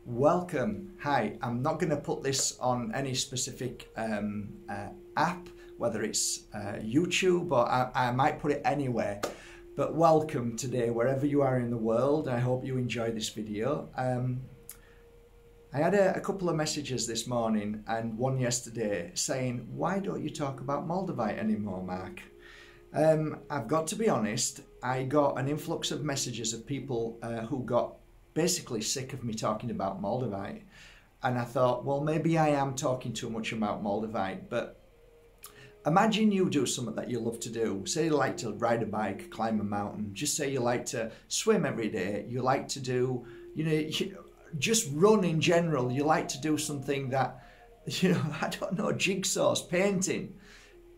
Welcome. Hi, I'm not going to put this on any specific app, whether it's YouTube or I might put it anywhere. But welcome today, wherever you are in the world. I hope you enjoy this video. I had a couple of messages this morning and one yesterday saying, why don't you talk about Moldavite anymore, Mark? I've got to be honest, I got an influx of messages of people who got basically sick of me talking about Moldavite. And I thought, well, maybe I am talking too much about Moldavite, but imagine you do something that you love to do. Say you like to ride a bike, climb a mountain. Just say you like to swim every day. You like to do, just run in general. You like to do something that, I don't know, jigsaws, painting.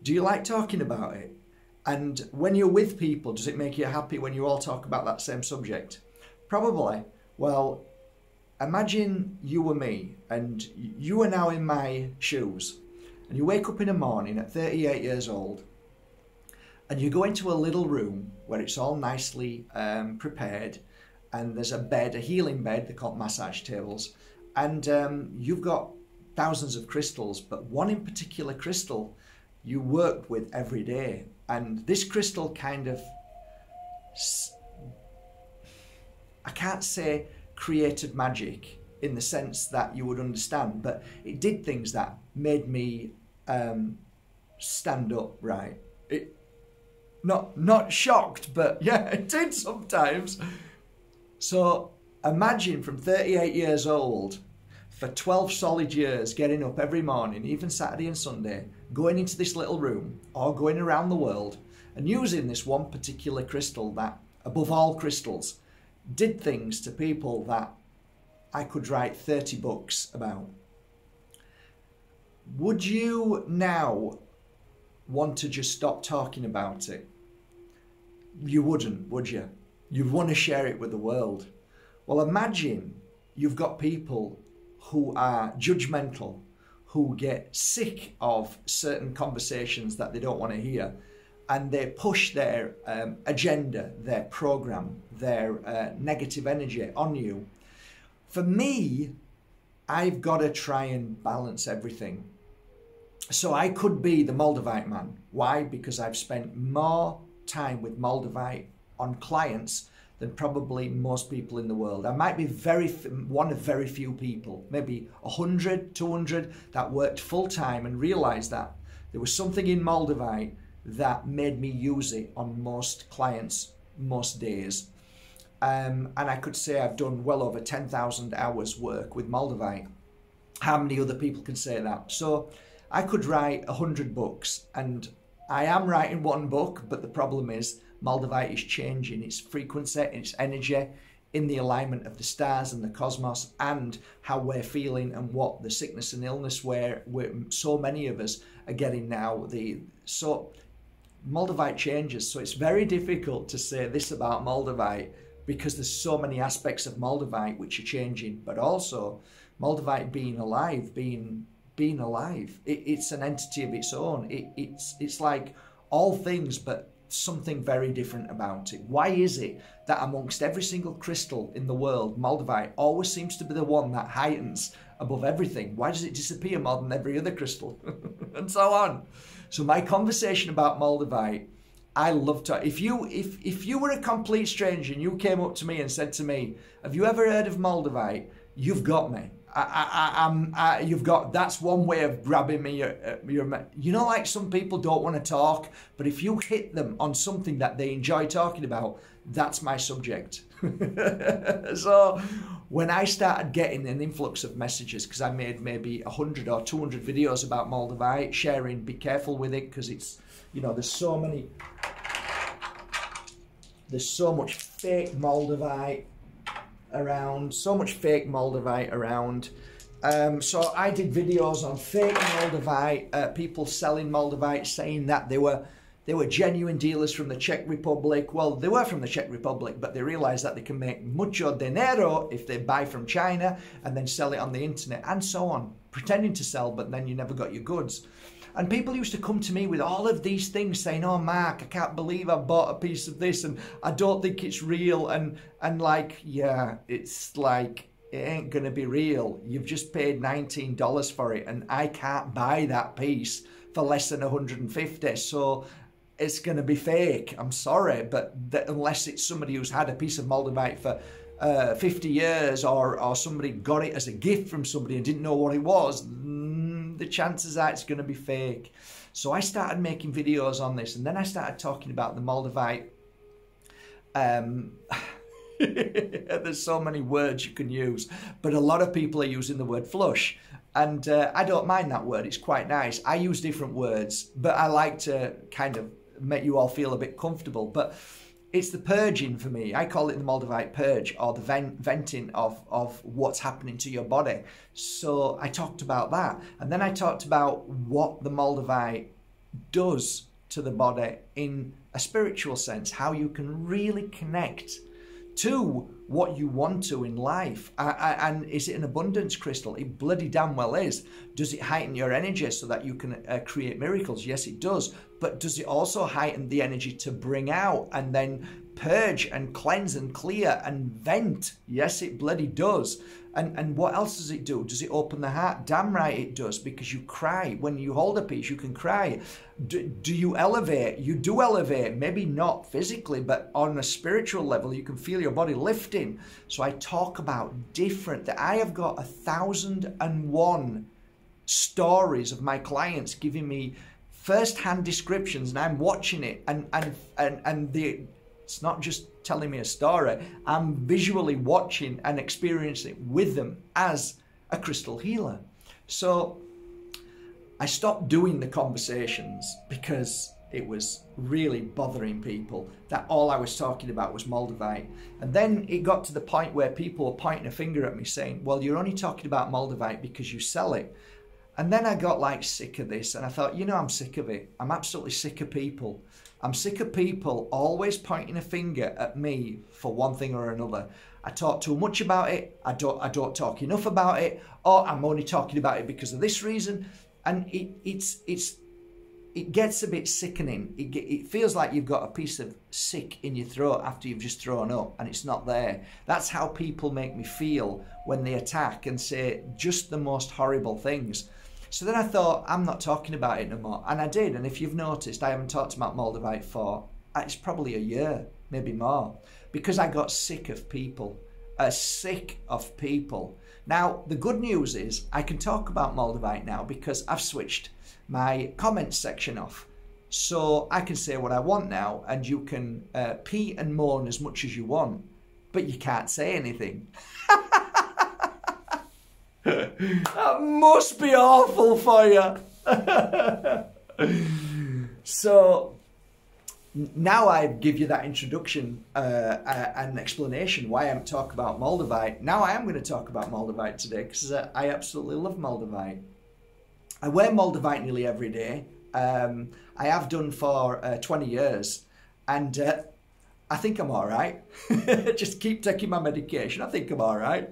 Do you like talking about it? And when you're with people, does it make you happy when you all talk about that same subject? Probably. Well, imagine you were me and you are now in my shoes and you wake up in the morning at 38 years old and you go into a little room where it's all nicely prepared and there's a bed, a healing bed, they're called massage tables, and you've got thousands of crystals, but one in particular crystal you work with every day. And this crystal kind of, I can't say created magic in the sense that you would understand, but it did things that made me stand up, right? Not shocked, but yeah, it did sometimes. So imagine from 38 years old, for 12 solid years, getting up every morning, even Saturday and Sunday, going into this little room or going around the world and using this one particular crystal that, above all crystals, did things to people that I could write 30 books about. Would you now want to just stop talking about it? You wouldn't, would you? You'd want to share it with the world. Well, imagine you've got people who are judgmental, who get sick of certain conversations that they don't want to hear, and they push their agenda, their program, their negative energy on you. For me, I've got to try and balance everything. So I could be the Moldavite man. Why? Because I've spent more time with Moldavite on clients than probably most people in the world. I might be one of very few people, maybe 100, 200, that worked full time and realized that there was something in Moldavite that made me use it on most clients, most days. And I could say I've done well over 10,000 hours work with Moldavite. How many other people can say that? So I could write 100 books, and I am writing one book, but the problem is Moldavite is changing its frequency, its energy, in the alignment of the stars and the cosmos, and how we're feeling and what the sickness and illness where so many of us are getting now. So Moldavite changes, so it's very difficult to say this about Moldavite because there's so many aspects of Moldavite which are changing, but also Moldavite being alive, being alive. It's an entity of its own. It's like all things, but something very different about it. Why is it that amongst every single crystal in the world, Moldavite always seems to be the one that heightens above everything? Why does it disappear more than every other crystal? And so on. So my conversation about Moldavite, I love to. If you were a complete stranger and you came up to me and said to me, have you ever heard of Moldavite? You've got me. You've got, that's one way of grabbing me. Like some people don't want to talk, but if you hit them on something that they enjoy talking about, that's my subject. So when I started getting an influx of messages, because I made maybe 100 or 200 videos about Moldavite, sharing, be careful with it, because it's, there's so much fake Moldavite around, so I did videos on fake Moldavite, people selling Moldavite, saying that they were genuine dealers from the Czech Republic. Well, they were from the Czech Republic, but they realized that they can make mucho dinero if they buy from China and then sell it on the internet and so on, pretending to sell, but then you never got your goods. And people used to come to me with all of these things saying, oh, Mark, I can't believe I bought a piece of this and I don't think it's real. And like, yeah, it's like, it ain't going to be real. You've just paid $19 for it, and I can't buy that piece for less than 150. So it's going to be fake. I'm sorry, but unless it's somebody who's had a piece of Moldavite for 50 years, or somebody got it as a gift from somebody and didn't know what it was, the chances are it's going to be fake. So I started making videos on this, and then I started talking about the Moldavite. There's so many words you can use, but a lot of people are using the word flush, and I don't mind that word. It's quite nice. I use different words, but I like to kind of make you all feel a bit comfortable. But it's the purging for me. I call it the Moldavite Purge, or the venting of what's happening to your body. So I talked about that, and then I talked about what the Moldavite does to the body in a spiritual sense, how you can really connect to what you want to in life. And is it an abundance crystal? It bloody damn well is. Does it heighten your energy so that you can create miracles? Yes, it does. But does it also heighten the energy to bring out and then purge and cleanse and clear and vent? Yes, it bloody does. And what else does it do? Does it open the heart? Damn right it does, because you cry. When you hold a piece, you can cry. Do you elevate? You do elevate. Maybe not physically, but on a spiritual level, you can feel your body lifting. So I talk about different. I have got 1,001 stories of my clients giving me first-hand descriptions, and I'm watching it, and it's not just telling me a story. I'm visually watching and experiencing it with them as a crystal healer. So I stopped doing the conversations because it was really bothering people that all I was talking about was Moldavite. And then it got to the point where people were pointing a finger at me saying, well, you're only talking about Moldavite because you sell it. And then I got like sick of this, and I thought, you know, I'm sick of it. I'm absolutely sick of people. I'm sick of people always pointing a finger at me for one thing or another. I talk too much about it. I don't talk enough about it, or I'm only talking about it because of this reason. And it gets a bit sickening. It feels like you've got a piece of sick in your throat after you've just thrown up, and it's not there. That's how people make me feel when they attack and say just the most horrible things. So then I thought, I'm not talking about it no more. And I did. And if you've noticed, I haven't talked about Moldavite for, it's probably a year, maybe more, because I got sick of people. Now, the good news is I can talk about Moldavite now because I've switched my comments section off. So I can say what I want now, and you can pee and moan as much as you want, but you can't say anything. That must be awful for you. So now I give you that introduction and explanation why I'm talking about Moldavite. Now I am going to talk about Moldavite today because I absolutely love Moldavite. I wear Moldavite nearly every day. I have done for 20 years, and I think I'm all right. Just keep taking my medication. I think I'm all right.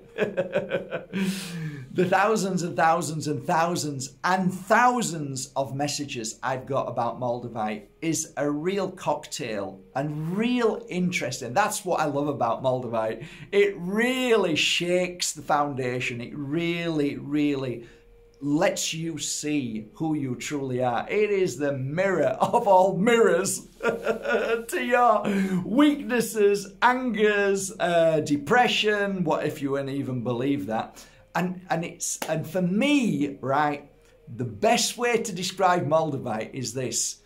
The thousands and thousands and thousands and thousands of messages I've got about Moldavite is a real cocktail and real interesting. That's what I love about Moldavite. It really shakes the foundation. It really, really lets you see who you truly are. It is the mirror of all mirrors to your weaknesses, angers, depression, what if you even believe that. And for me, right, the best way to describe Moldavite is this.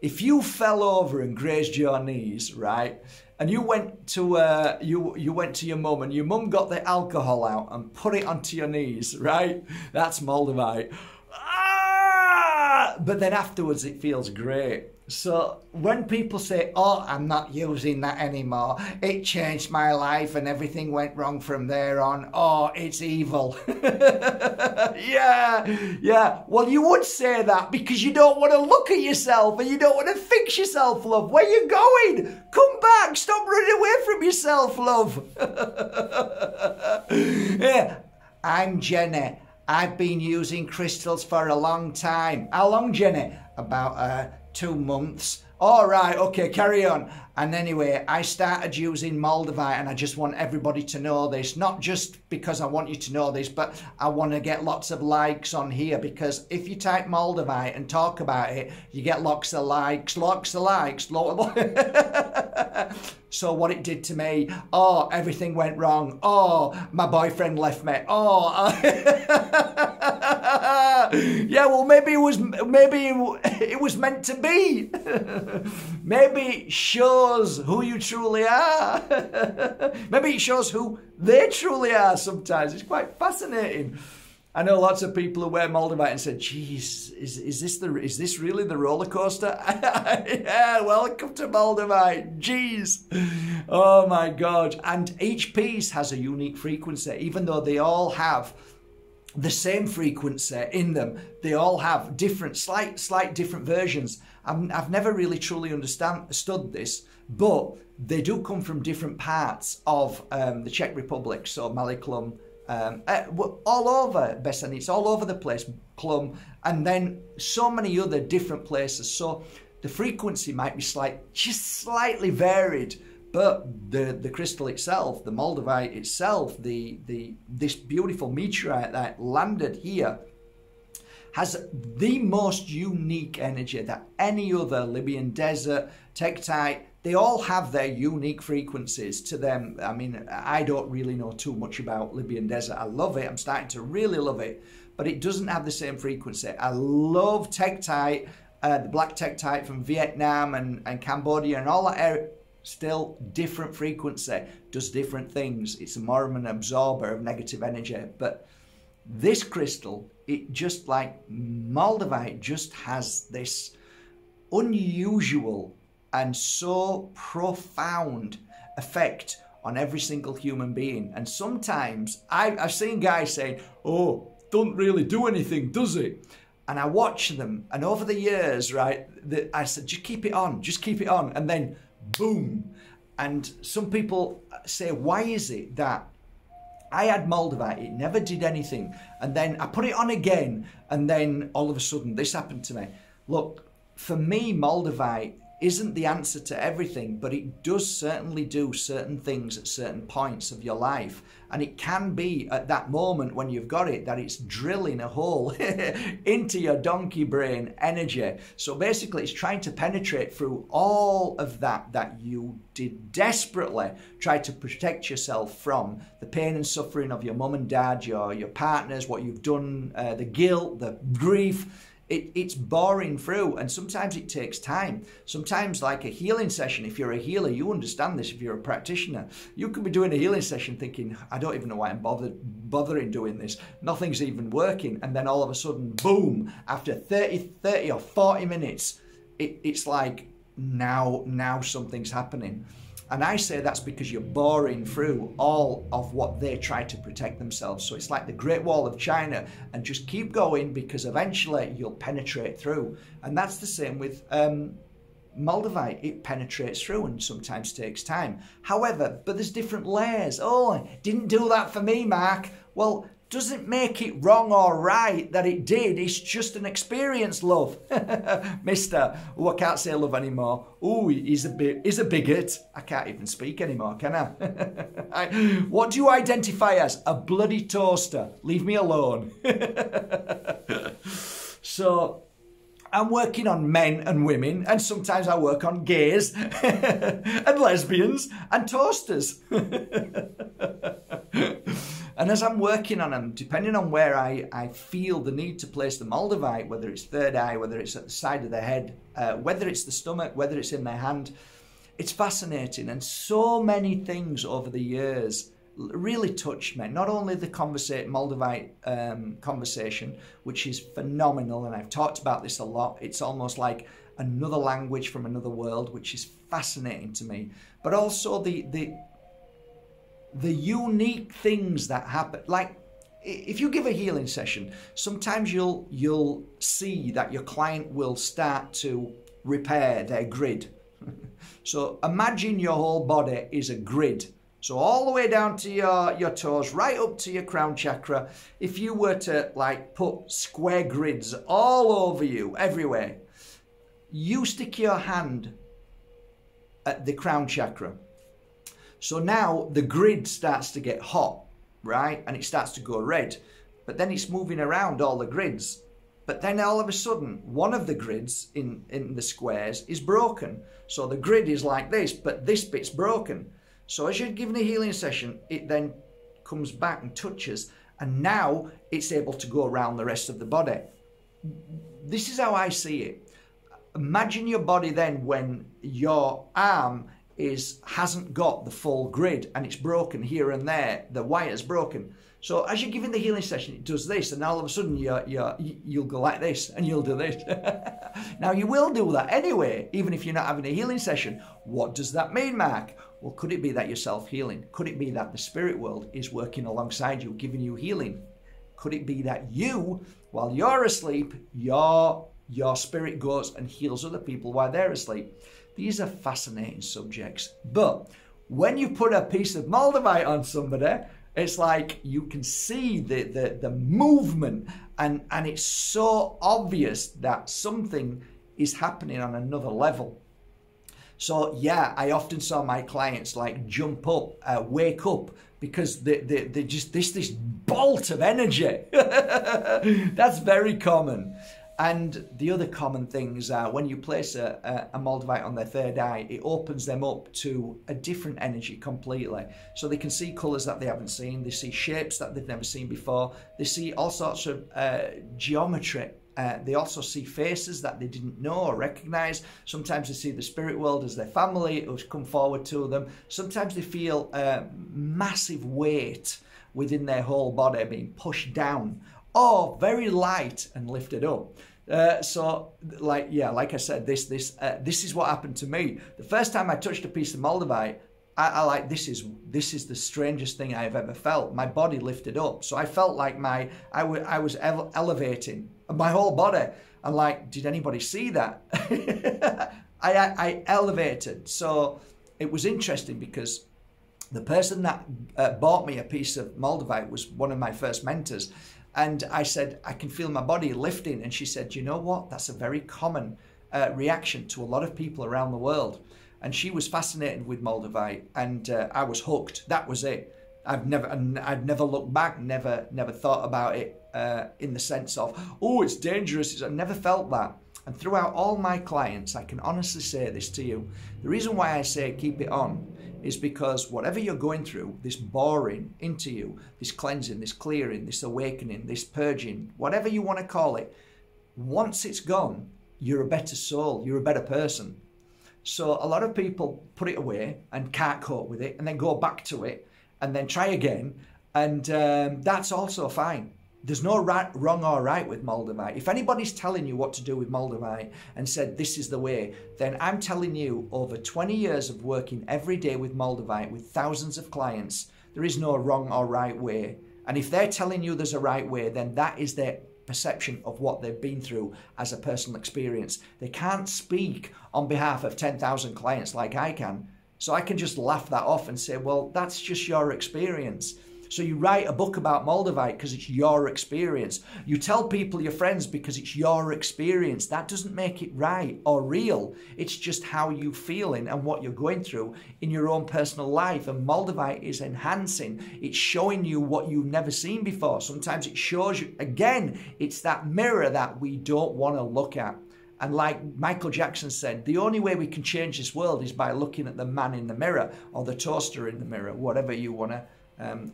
If you fell over and grazed your knees, right, and you went to you went to your mum, and your mum got the alcohol out and put it onto your knees, right? That's Moldavite. Ah! But then afterwards it feels great. So when people say, oh, I'm not using that anymore, it changed my life and everything went wrong from there on, oh, it's evil. Yeah. Well, you would say that because you don't want to look at yourself and you don't want to fix yourself, love. Where you going? Come back. Stop running away from yourself, love. Yeah. I'm Jenny. I've been using crystals for a long time. How long, Jenny? About 2 months. All right, okay, carry on. And anyway, I started using Moldavite, and I just want everybody to know this, not just because I want you to know this, but I want to get lots of likes on here, because if you type Moldavite and talk about it, you get lots of likes. So what it did to me, oh, everything went wrong. Oh, my boyfriend left me. Oh, yeah, well, maybe it was meant to be. Maybe it shows who you truly are. Maybe it shows who they truly are sometimes. It's quite fascinating. I know lots of people who wear Moldavite and say, geez, is this really the roller coaster? Yeah, welcome to Moldavite. Jeez. Oh my God. And each piece has a unique frequency, even though they all have the same frequency in them. They all have different, slight different versions. I've never really truly understood this, but they do come from different parts of the Czech Republic. So Maliklum, all over Besanic, all over the place, Klum, and then so many other different places. So the frequency might be just slightly varied, but the crystal itself, the Moldavite itself, this beautiful meteorite that landed here, has the most unique energy that any other Libyan desert, tektite, they all have their unique frequencies to them. I mean, I don't really know too much about Libyan desert. I love it. I'm starting to really love it, but it doesn't have the same frequency. I love tektite, the black tektite from Vietnam and Cambodia and all that area. Still different frequency, does different things. It's more of an absorber of negative energy. But this crystal, it just like Moldavite, just has this unusual and so profound effect on every single human being. And sometimes I've seen guys saying, oh, don't really do anything, does it? And I watch them, and over the years, right, I said, just keep it on, and then boom. And some people say, why is it that I had Moldavite, it never did anything, and then I put it on again, and then all of a sudden this happened to me? Look, for me, Moldavite isn't the answer to everything, but it does certainly do certain things at certain points of your life. And it can be at that moment when you've got it that it's drilling a hole into your donkey brain energy. So basically it's trying to penetrate through all of that you did desperately try to protect yourself from, the pain and suffering of your mum and dad, your partners, what you've done, the guilt, the grief. It's boring through, and sometimes it takes time. Sometimes, like a healing session, if you're a healer, you understand this. If you're a practitioner, you could be doing a healing session thinking, I don't even know why I'm bothering doing this. Nothing's even working. And then all of a sudden, boom, after 30 or 40 minutes, it's like, now something's happening. And I say that's because you're boring through all of what they try to protect themselves. So it's like the Great Wall of China, and just keep going, because eventually you'll penetrate through. And that's the same with Moldavite. It penetrates through and sometimes takes time. However, but there's different layers. Oh, didn't do that for me, Mark. Well, doesn't make it wrong or right that it did. It's just an experience, love. Mister, oh, I can't say love anymore. Oh, he's a bigot. I can't even speak anymore, can I? What do you identify as? A bloody toaster. Leave me alone. So I'm working on men and women, and sometimes I work on gays and lesbians and toasters. And as I'm working on them, depending on where I feel the need to place the Moldavite, whether it's third eye, whether it's at the side of the head, whether it's the stomach, whether it's in their hand, it's fascinating. And so many things over the years really touched me. Not only the Moldavite conversation, which is phenomenal, and I've talked about this a lot. It's almost like another language from another world, which is fascinating to me. But also the unique things that happen. Like, if you give a healing session, sometimes you'll see that your client will start to repair their grid. So imagine your whole body is a grid. So all the way down to your toes, right up to your crown chakra. If you were to like put square grids all over you, everywhere, you stick your hand at the crown chakra. So now the grid starts to get hot, right? And it starts to go red. But then it's moving around all the grids. But then all of a sudden, one of the grids in the squares is broken. So the grid is like this, but this bit's broken. So as you're giving a healing session, it then comes back and touches, and now it's able to go around the rest of the body. This is how I see it. Imagine your body then when your arm hasn't got the full grid and it's broken here and there, the wire's broken. So as you're giving the healing session, it does this, and all of a sudden you'll go like this, and you'll do this. Now you will do that anyway, even if you're not having a healing session. What does that mean, Mark? Well, could it be that you're self-healing? Could it be that the spirit world is working alongside you, giving you healing? Could it be that you, while you're asleep, your spirit goes and heals other people while they're asleep? These are fascinating subjects. But when you put a piece of Moldavite on somebody, it's like you can see the movement, and it's so obvious that something is happening on another level. So yeah, I often saw my clients like jump up, wake up, because they just this bolt of energy. That's very common. And the other common things are when you place a Moldavite on their third eye, it opens them up to a different energy completely. So they can see colours that they haven't seen, they see shapes that they've never seen before, they see all sorts of geometry. They also see faces that they didn't know or recognise. Sometimes they see the spirit world as their family who's come forward to them. Sometimes they feel massive weight within their whole body being pushed down, or very light and lifted up. So, like I said, this is what happened to me. The first time I touched a piece of Moldavite, this is the strangest thing I've ever felt. My body lifted up, so I felt like I was elevating my whole body. I'm like, did anybody see that? I elevated. So it was interesting because the person that bought me a piece of Moldavite was one of my first mentors. And I said, I can feel my body lifting. And she said, you know what? That's a very common reaction to a lot of people around the world. And she was fascinated with Moldavite, and I was hooked. That was it. I'd never looked back, never thought about it in the sense of, oh, it's dangerous. I never felt that. And throughout all my clients, I can honestly say this to you. The reason why I say keep it on is because whatever you're going through, this boring into you, this cleansing, this clearing, this awakening, this purging, whatever you want to call it, once it's gone, you're a better soul, you're a better person. So a lot of people put it away and can't cope with it, and then go back to it and then try again, and that's also fine. There's no wrong or right with Moldavite. If anybody's telling you what to do with Moldavite and said this is the way, then I'm telling you, over 20 years of working every day with Moldavite with thousands of clients, there is no wrong or right way. And if they're telling you there's a right way, then that is their perception of what they've been through as a personal experience. They can't speak on behalf of 10,000 clients like I can. So I can just laugh that off and say, well, that's just your experience. So you write a book about Moldavite because it's your experience. You tell people you're friends because it's your experience. That doesn't make it right or real. It's just how you feeling and what you're going through in your own personal life. And Moldavite is enhancing. It's showing you what you've never seen before. Sometimes it shows you, again, it's that mirror that we don't want to look at. And like Michael Jackson said, the only way we can change this world is by looking at the man in the mirror, or the toaster in the mirror, whatever you want to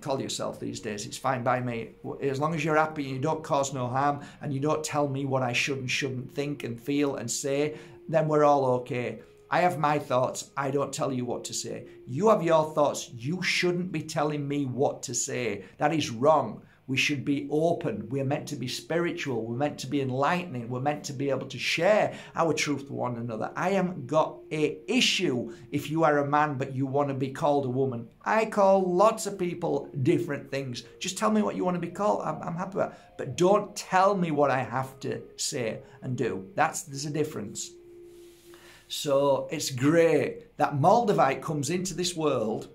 call yourself these days. It's fine by me. As long as you're happy and you don't cause no harm and you don't tell me what I should and shouldn't think and feel and say, then we're all okay. I have my thoughts. I don't tell you what to say. You have your thoughts. You shouldn't be telling me what to say. That is wrong. We should be open. We're meant to be spiritual. We're meant to be enlightening. We're meant to be able to share our truth with one another. I haven't got an issue if you are a man but you want to be called a woman. I call lots of people different things. Just tell me what you want to be called. I'm happy with that. But don't tell me what I have to say and do. There's a difference. So it's great that Moldavite comes into this world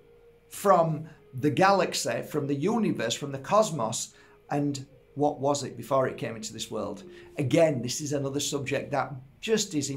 from the galaxy, from the universe, from the cosmos. And what was it before it came into this world? Again, this is another subject that just is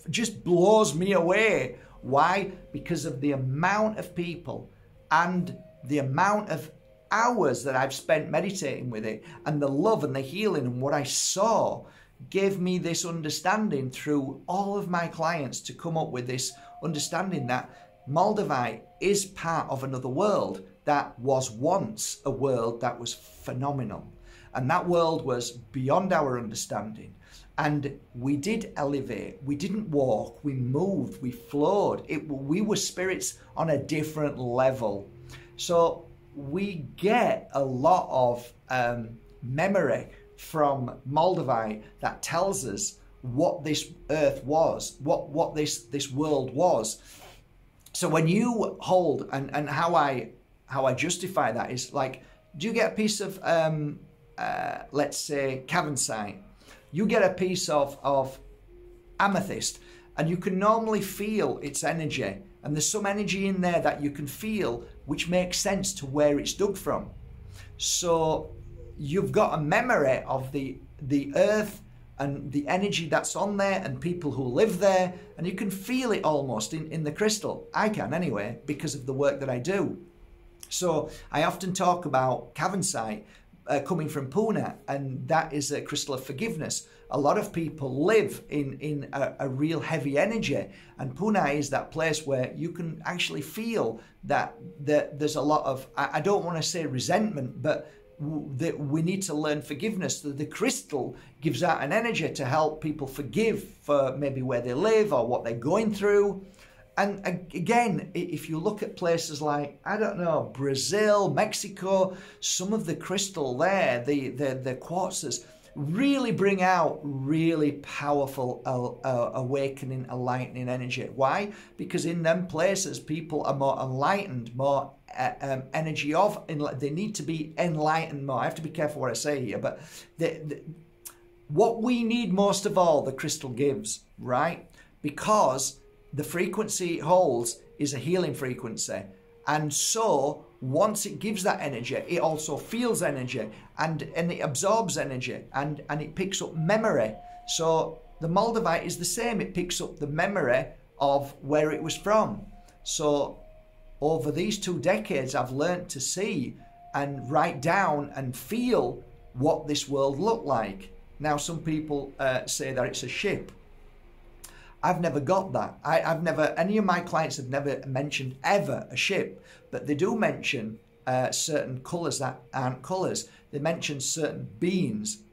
just blows me away. Why? Because of the amount of people and the amount of hours that I've spent meditating with it, and the love and the healing and what I saw gave me this understanding through all of my clients to come up with this understanding that Moldavite is part of another world that was once a world that was phenomenal. And that world was beyond our understanding. And we did elevate, we didn't walk, we moved, we flowed. We were spirits on a different level. So we get a lot of memory from Moldavite that tells us what this earth was, what this world was. So when you hold, and how I justify that is like, do you get a piece of let's say cavensite? You get a piece of amethyst, and you can normally feel its energy, and there's some energy in there that you can feel which makes sense to where it's dug from. So you've got a memory of the earth and the energy that's on there and people who live there, and you can feel it almost in the crystal. I can anyway, because of the work that I do. So I often talk about cavensite coming from Puna, and that is a crystal of forgiveness. A lot of people live in a real heavy energy, and Puna is that place where you can actually feel that there's a lot of, I don't want to say resentment, but that we need to learn forgiveness. The crystal gives out an energy to help people forgive for maybe where they live or what they're going through. And again, if you look at places like, I don't know, Brazil, Mexico, some of the crystal there, the quartzes, really bring out really powerful awakening, enlightening energy. Why? Because in them places, people are more enlightened, more energy of, they need to be enlightened more. I have to be careful what I say here, but what we need most of all, the crystal gives, right? Because the frequency it holds is a healing frequency. And so once it gives that energy, it also feels energy, and it absorbs energy, and it picks up memory. So the Moldavite is the same. It picks up the memory of where it was from. So over these 2 decades, I've learned to see and write down and feel what this world looked like. Now, some people say that it's a ship. I've never got that. I've never, any of my clients have never mentioned ever a ship, but they do mention certain colours that aren't colours. They mention certain beings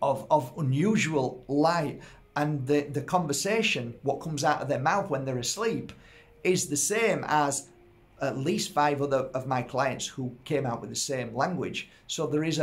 of unusual light, and the conversation, what comes out of their mouth when they're asleep, is the same as at least 5 other of my clients who came out with the same language. So there is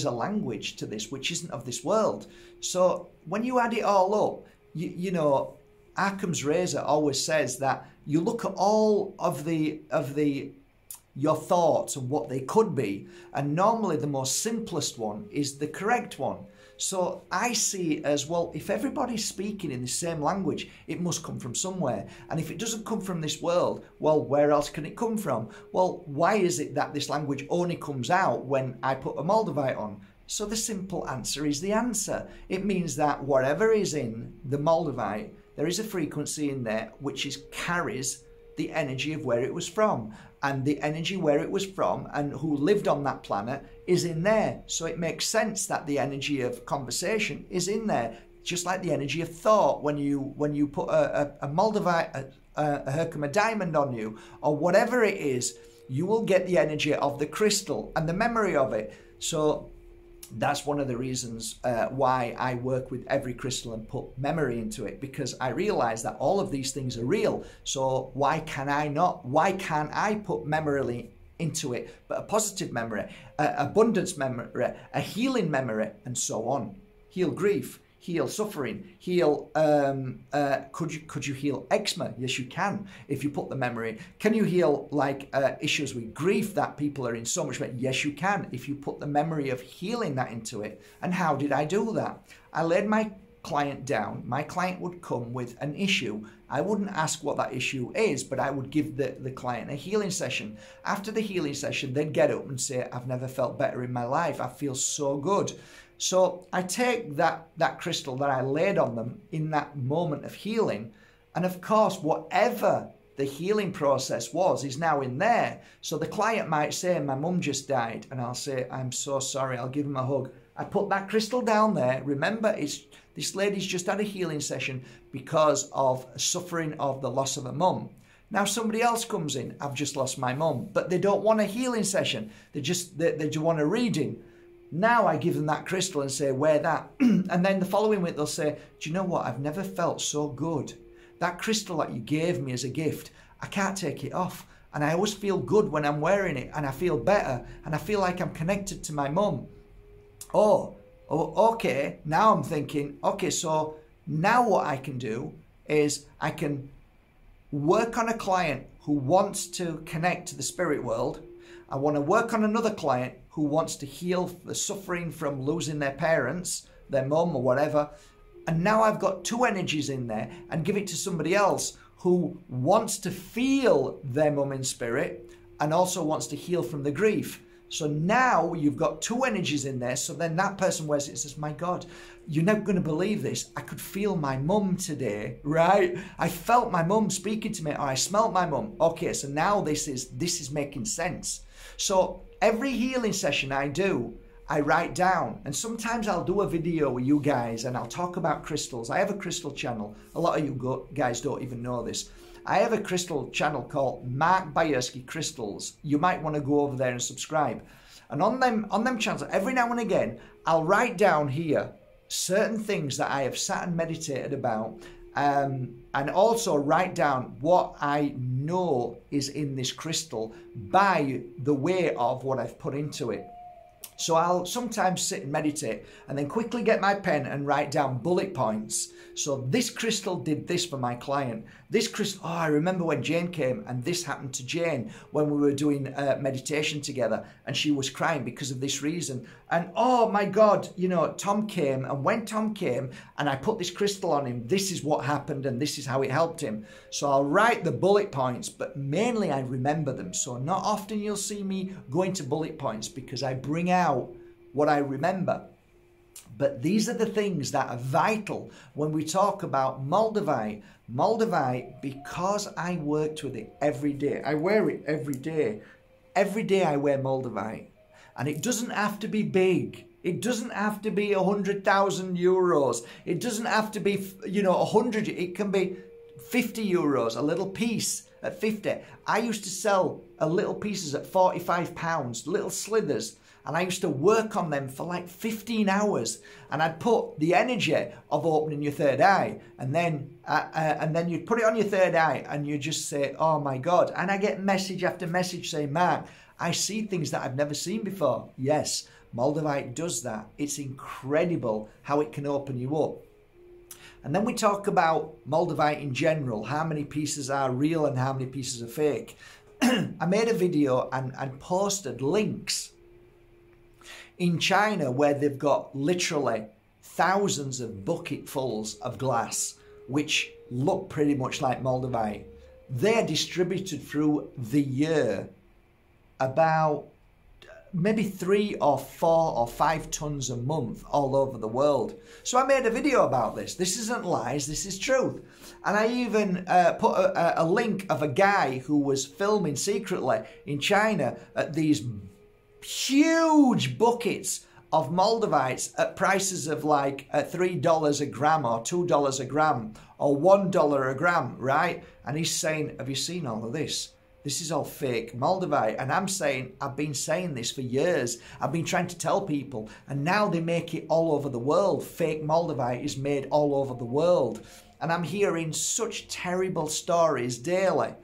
a language to this which isn't of this world. So when you add it all up, you know, Occam's razor always says that you look at all of your thoughts and what they could be, and normally the most simplest one is the correct one. So I see it as, well, if everybody's speaking in the same language, it must come from somewhere. And if it doesn't come from this world, well, where else can it come from? Well, why is it that this language only comes out when I put a Moldavite on? So the simple answer is the answer. It means that whatever is in the Moldavite, there is a frequency in there which carries the energy of where it was from. And the energy where it was from and who lived on that planet is in there. So it makes sense that the energy of conversation is in there. Just like the energy of thought, when you put a Moldavite, a Herkimer diamond on you, or whatever it is, you will get the energy of the crystal and the memory of it. So that's one of the reasons why I work with every crystal and put memory into it, because I realize that all of these things are real. So why can't I put memory into it, but a positive memory, abundance memory, a healing memory, and so on. Heal grief, heal suffering, heal, could you heal eczema? Yes, you can, if you put the memory. Can you heal like issues with grief that people are in so much pain? Yes, you can, if you put the memory of healing that into it. And how did I do that? I laid my client down, my client would come with an issue. I wouldn't ask what that issue is, but I would give the client a healing session. After the healing session, they'd get up and say, I've never felt better in my life. I feel so good. So I take that crystal that I laid on them in that moment of healing, and of course, whatever the healing process was is now in there. So the client might say, my mum just died, and I'll say, I'm so sorry, I'll give him a hug. I put that crystal down there. Remember, this lady's just had a healing session because of suffering of the loss of a mum. Now somebody else comes in, I've just lost my mum, but they don't want a healing session. They just want a reading. Now I give them that crystal and say, wear that. And then the following week they'll say, do you know what? I've never felt so good. That crystal that you gave me as a gift, I can't take it off. And I always feel good when I'm wearing it, and I feel better, and I feel like I'm connected to my mum. Oh, okay. Now I'm thinking, okay, so now what I can do is I can work on a client who wants to connect to the spirit world. I want to work on another client who wants to heal the suffering from losing their parents, their mum or whatever. And now I've got two energies in there, and give it to somebody else who wants to feel their mum in spirit and also wants to heal from the grief. So now you've got two energies in there. So then that person wears it and says, my God, you're never going to believe this. I could feel my mum today, right? I felt my mum speaking to me, or I smelt my mum. Okay, so now this is making sense. So every healing session I do, I write down, and sometimes I'll do a video with you guys and I'll talk about crystals. I have a crystal channel. A lot of you guys don't even know this. I have a crystal channel called Mark Bajerski Crystals. You might want to go over there and subscribe. And on them channels, every now and again, I'll write down here certain things that I have sat and meditated about, and also write down what I know is in this crystal by the way of what I've put into it. So I'll sometimes sit and meditate and then quickly get my pen and write down bullet points. So this crystal did this for my client. This crystal, oh, I remember when Jane came and this happened to Jane when we were doing meditation together, and she was crying because of this reason. And oh my God, you know, Tom came, and when Tom came and I put this crystal on him, this is what happened and this is how it helped him. So I'll write the bullet points, but mainly I remember them. So not often you'll see me go into bullet points because I bring out what I remember. But these are the things that are vital when we talk about Moldavite. Moldavite, because I worked with it every day. I wear it every day. Every day I wear Moldavite. And it doesn't have to be big. It doesn't have to be 100,000 euros. It doesn't have to be, you know, 100. It can be 50 euros, a little piece at 50. I used to sell little pieces at 45 pounds, little slithers. And I used to work on them for like 15 hours. And I'd put the energy of opening your third eye. And then you'd put it on your third eye and you just say, oh my God. And I get message after message saying, Mark, I see things that I've never seen before. Yes, Moldavite does that. It's incredible how it can open you up. And then we talk about Moldavite in general, how many pieces are real and how many pieces are fake. I made a video and posted links in China where they've got literally thousands of bucketfuls of glass which look pretty much like Moldavite. They're distributed through the year about maybe 3 or 4 or 5 tons a month all over the world. So I made a video about this. This isn't lies, this is truth. And I even put a link of a guy who was filming secretly in China at these huge buckets of Moldavites at prices of like $3 a gram or $2 a gram or $1 a gram, right? And he's saying, have you seen all of this? This is all fake Moldavite. And I'm saying, I've been saying this for years. I've been trying to tell people, and now they make it all over the world. Fake Moldavite is made all over the world. And I'm hearing such terrible stories daily.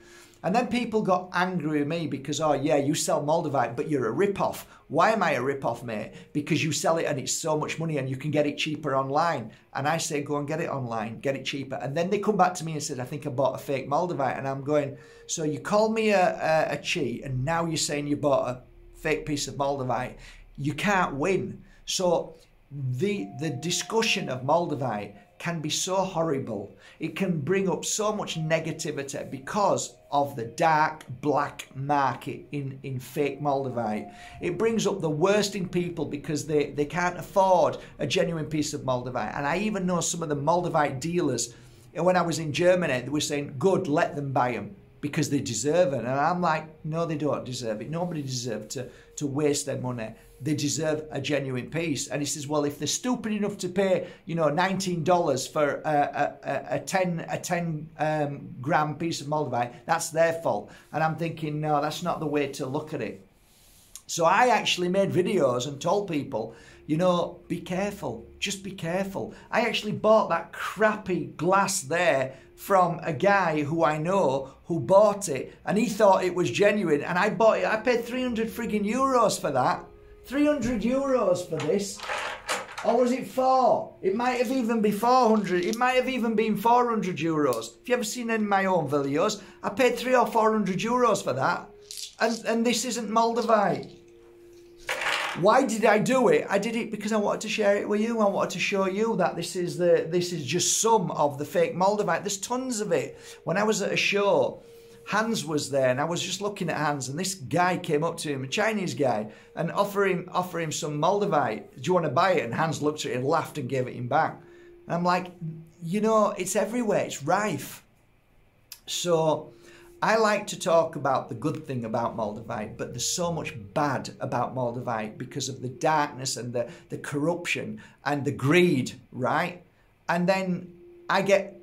And then people got angry with me because, oh yeah, you sell Moldavite, but you're a rip-off. Why am I a rip-off, mate? Because you sell it and it's so much money and you can get it cheaper online. And I say, go and get it online, get it cheaper. And then they come back to me and said, I think I bought a fake Moldavite. And I'm going, so you called me a cheat and now you're saying you bought a fake piece of Moldavite. You can't win. So the discussion of Moldavite can be so horrible. It can bring up so much negativity because of the dark black market in fake Moldavite. It brings up the worst in people because they can't afford a genuine piece of Moldavite. And I even know some of the Moldavite dealers, when I was in Germany, they were saying, good, let them buy them because they deserve it. And I'm like, no, they don't deserve it. Nobody deserves to waste their money. They deserve a genuine piece. And he says, well, if they're stupid enough to pay, you know, $19 for a 10 gram piece of Moldavite, that's their fault. And I'm thinking, no, that's not the way to look at it. So I actually made videos and told people, you know, be careful, just be careful. I actually bought that crappy glass there from a guy who I know who bought it and he thought it was genuine, and I bought it. I paid 300 friggin' euros for that. 300 euros for this. Or was it 4? It might have even been 400. It might have even been 400 euros. If you ever seen any of my own videos, I paid 300 or 400 euros for that. And this isn't Moldavite. Why did I do it? I did it because I wanted to share it with you. I wanted to show you that this is just some of the fake Moldavite. There's tons of it. When I was at a show, Hans was there, and I was just looking at Hans, and this guy came up to him, a Chinese guy, and offer him some Moldavite. Do you want to buy it? And Hans looked at it and laughed and gave it him back. And I'm like, you know, it's everywhere. It's rife. So I like to talk about the good thing about Moldavite, but there's so much bad about Moldavite because of the darkness and the corruption and the greed, right? And then I get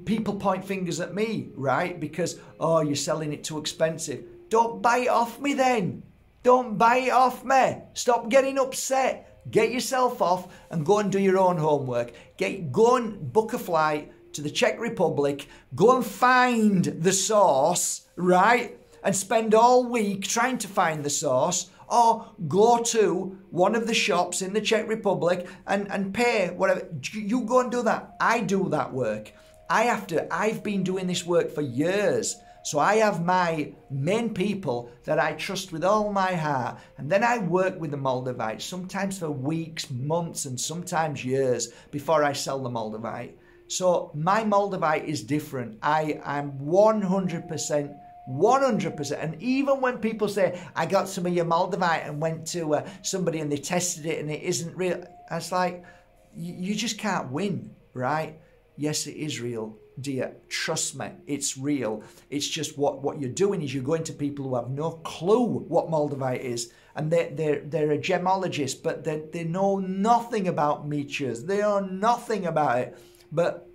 people point fingers at me, right? Because, oh, you're selling it too expensive. Don't buy it off me then. Don't buy it off me. Stop getting upset. Get yourself off and go and do your own homework. Go and book a flight to the Czech Republic, go and find the source, right? And spend all week trying to find the source, or go to one of the shops in the Czech Republic and pay whatever. You go and do that. I do that work. I've been doing this work for years. So I have my main people that I trust with all my heart. And then I work with the Moldavite, sometimes for weeks, months, and sometimes years before I sell the Moldavite. So my Moldavite is different. I'm 100%, 100%. And even when people say, I got some of your Moldavite and went to somebody and they tested it and it isn't real, it's like, you just can't win, right? Yes, it is real, dear. Trust me, it's real. It's just what you're doing is you're going to people who have no clue what Moldavite is. And they're a gemologist, but they know nothing about meters. They know nothing about it. But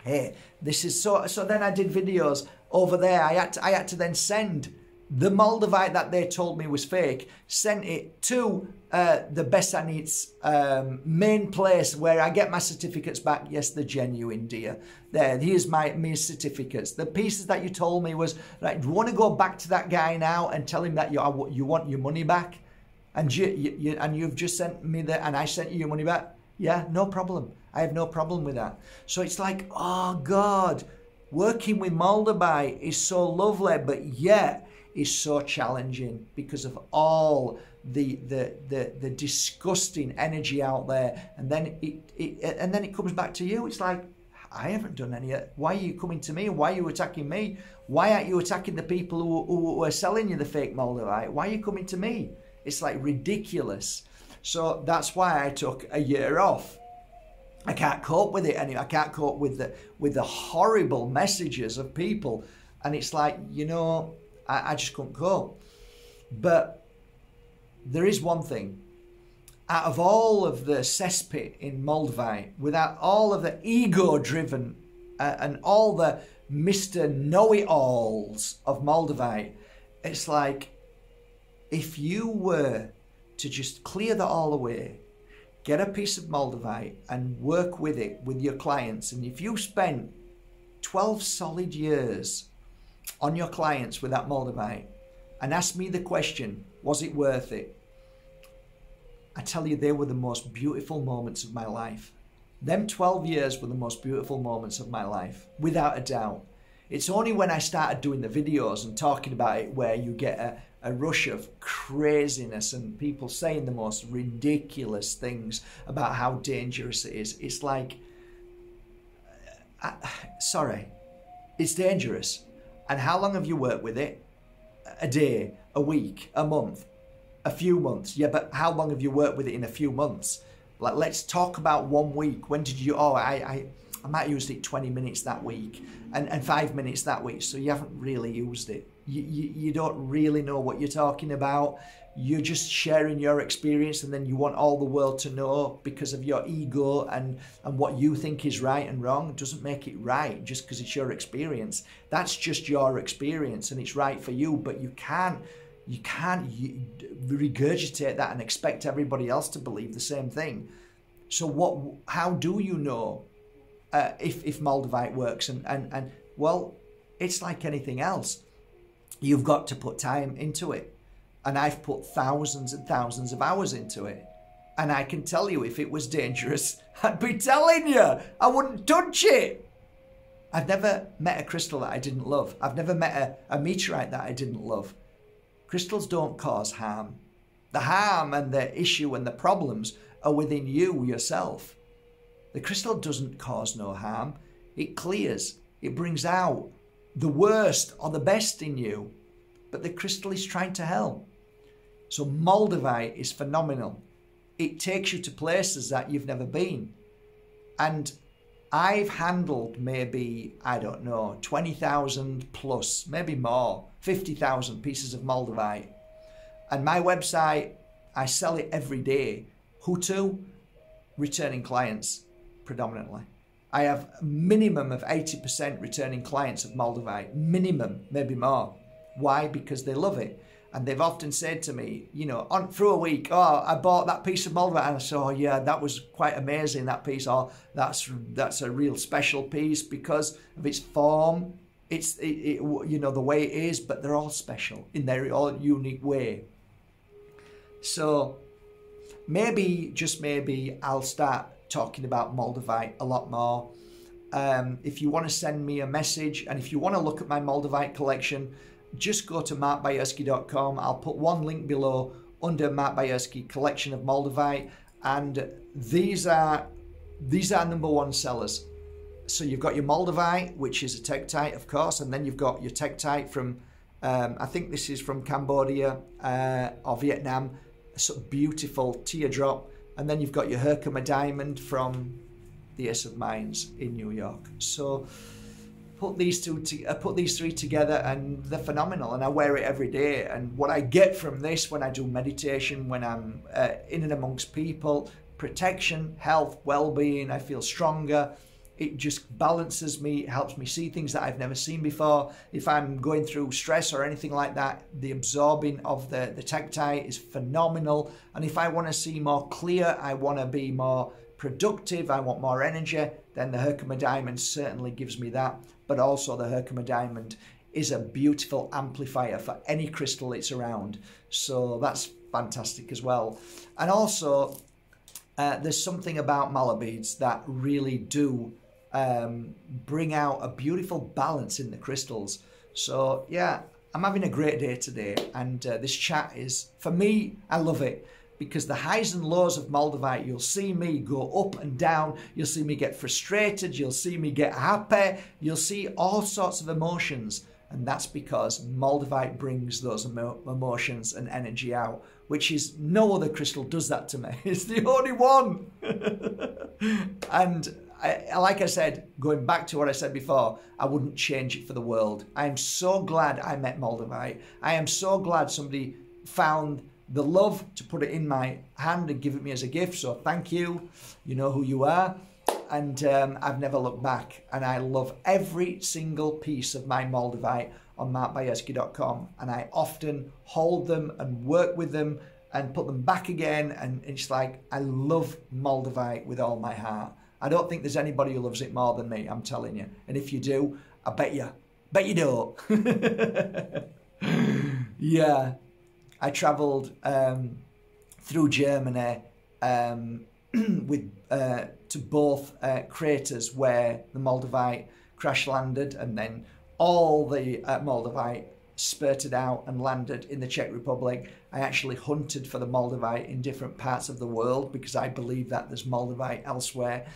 hey, this is so then I did videos over there. I had to then send the Moldavite that they told me was fake, sent it to the Besanits main place where I get my certificates back. Yes, they're genuine, dear. Here's my certificates. The pieces that you told me was, like, do you want to go back to that guy now and tell him that you want your money back? And you've just sent me and I sent you your money back? Yeah, no problem. I have no problem with that. So it's like, oh God, working with Moldavite is so lovely, but yet is so challenging because of all the disgusting energy out there. And then it comes back to you. It's like, I haven't done any. Why are you coming to me? Why are you attacking me? Why aren't you attacking the people who are selling you the fake Moldavite? Why are you coming to me? It's like ridiculous. So that's why I took a year off. I can't cope with it anymore. I can't cope with the horrible messages of people. And it's like, you know, I just couldn't cope. But there is one thing. Out of all of the cesspit in Moldavite, without all of the ego-driven and all the Mr. Know-it-alls of Moldavite, it's like, if you were to just clear that all away, get a piece of Moldavite and work with it with your clients, and if you spent 12 solid years on your clients with that Moldavite and ask me the question, was it worth it? I tell you, they were the most beautiful moments of my life. Them 12 years were the most beautiful moments of my life, without a doubt. It's only when I started doing the videos and talking about it where you get a rush of craziness and people saying the most ridiculous things about how dangerous it is. It's like, Sorry, it's dangerous. And how long have you worked with it? A day, a week, a month, a few months. Yeah, but how long have you worked with it in a few months? Like, let's talk about 1 week. When did you, oh, I might have used it 20 minutes that week and 5 minutes that week. So you haven't really used it. You don't really know what you're talking about. You're just sharing your experience, and then you want all the world to know because of your ego and what you think is right and wrong. It doesn't make it right just because it's your experience. That's just your experience and it's right for you, but you can't regurgitate that and expect everybody else to believe the same thing. So how do you know if Moldavite works? And well, it's like anything else. You've got to put time into it. And I've put thousands and thousands of hours into it. And I can tell you, if it was dangerous, I'd be telling you. I wouldn't touch it. I've never met a crystal that I didn't love. I've never met a meteorite that I didn't love. Crystals don't cause harm. The harm and the issue and the problems are within you yourself. The crystal doesn't cause no harm. It clears. It brings out the worst or the best in you. But the crystal is trying to help. So Moldavite is phenomenal. It takes you to places that you've never been. And I've handled maybe, I don't know, 20,000 plus, maybe more, 50,000 pieces of Moldavite. And my website, I sell it every day. Who to? Returning clients, predominantly. I have a minimum of 80% returning clients of Moldavite. Minimum, maybe more. Why? Because they love it. And they've often said to me, you know, through a week, oh, I bought that piece of Moldavite, and I said, oh yeah, that was quite amazing, that piece. Oh, that's a real special piece because of its form, you know, the way it is, but they're all special in their all unique way. So maybe, just maybe, I'll start talking about Moldavite a lot more. If you want to send me a message, and if you want to look at my Moldavite collection, just go to markbajerski.com. I'll put one link below under Mark Bajerski collection of Moldavite, and these are #1 sellers. So you've got your Moldavite, which is a tektite, of course, and then you've got your tektite from I think this is from Cambodia or Vietnam, sort of beautiful teardrop, and then you've got your Herkimer diamond from the Ace of Mines in New York. So put these three together, and they're phenomenal, and I wear it every day. And what I get from this when I do meditation, when I'm in and amongst people, protection, health, well-being, I feel stronger. It just balances me, it helps me see things that I've never seen before. If I'm going through stress or anything like that, the absorbing of the tektite is phenomenal. And if I want to see more clear, I want to be more productive, I want more energy, then the Herkimer diamond certainly gives me that. But also the Herkimer diamond is a beautiful amplifier for any crystal it's around. So that's fantastic as well. And also, there's something about mallet beads that really do bring out a beautiful balance in the crystals. So yeah, I'm having a great day today, and this chat is, for me, I love it. Because the highs and lows of Moldavite, you'll see me go up and down, you'll see me get frustrated, you'll see me get happy, you'll see all sorts of emotions. And that's because Moldavite brings those emotions and energy out, which is, no other crystal does that to me. It's the only one. And like I said, going back to what I said before, I wouldn't change it for the world. I am so glad I met Moldavite. I am so glad somebody found the love to put it in my hand and give it me as a gift. So thank you. You know who you are. And I've never looked back. And I love every single piece of my Moldavite on markbajerski.com. And I often hold them and work with them and put them back again. And it's like, I love Moldavite with all my heart. I don't think there's anybody who loves it more than me, I'm telling you. And if you do, I bet you don't. Yeah. I travelled through Germany to both craters where the Moldavite crash landed, and then all the Moldavite spurted out and landed in the Czech Republic. I actually hunted for the Moldavite in different parts of the world because I believe that there's Moldavite elsewhere.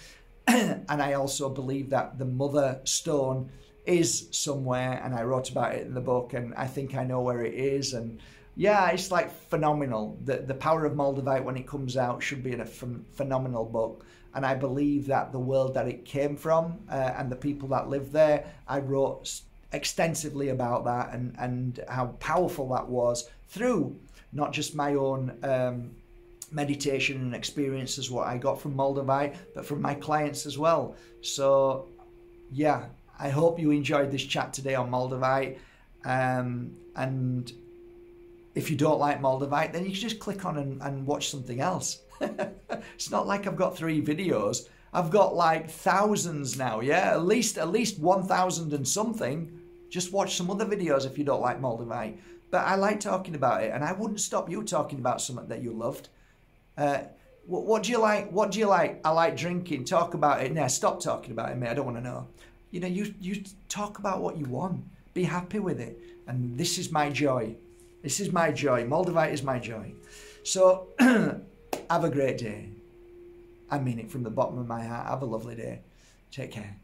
And I also believe that the mother stone is somewhere, and I wrote about it in the book, and I think I know where it is. And yeah, it's like phenomenal. The Power of Moldavite, when it comes out, should be a phenomenal book. And I believe that the world that it came from and the people that live there, I wrote extensively about that, and how powerful that was through not just my own meditation and experiences, what I got from Moldavite, but from my clients as well. So yeah, I hope you enjoyed this chat today on Moldavite. And if you don't like Moldavite, then you can just click on and watch something else. It's not like I've got 3 videos. I've got like thousands now, yeah? At least 1,000 and something. Just watch some other videos if you don't like Moldavite. But I like talking about it, and I wouldn't stop you talking about something that you loved. What do you like? What do you like? I like drinking. Talk about it. Nah, stop talking about it, mate. I don't want to know. You know, you talk about what you want. Be happy with it. And this is my joy. This is my joy. Moldavite is my joy. So have a great day. I mean it from the bottom of my heart. Have a lovely day. Take care.